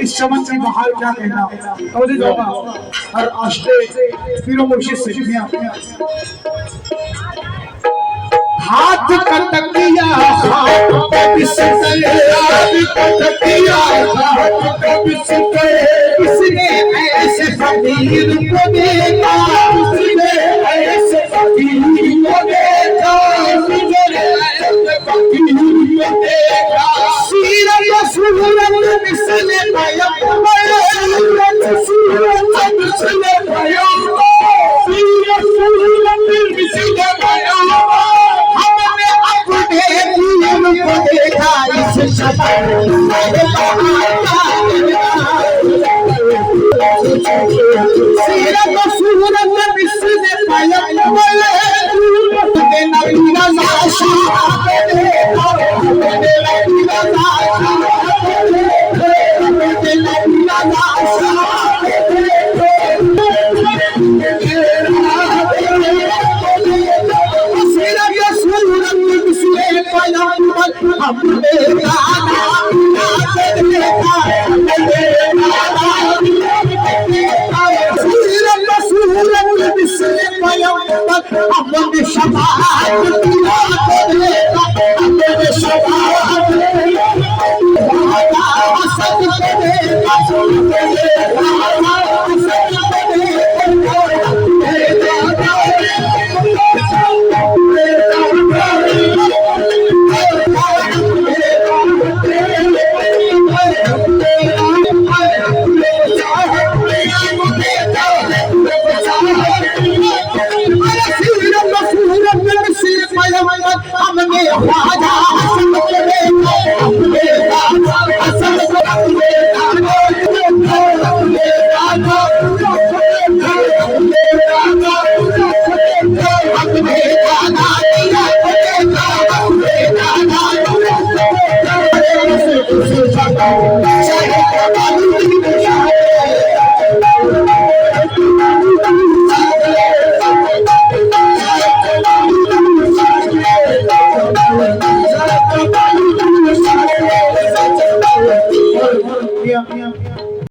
इस चमन के बाहर क्या कहना तवज्जो होगा हर आश्रे पीरो मुर्शिद से हाथ का तकिया हाथ पे बिस्तर हाथ का तकिया हाथ पे बिस्तर किसने ऐसे फकीर को देखा किसने ऐसे फकीर को देखा किसने ऐसे फकीर को देखा सीरत सूरत मिसले पैगंबर सूरत मिसले पैगंबर सीरत सूरत मिसले पैगंबर हमने अपने दिल को देखा इस शहर सीरत सूरत मिसले पैगंबर के नबी रज़ा शाह देखा मेरे नबी रज़ा हमने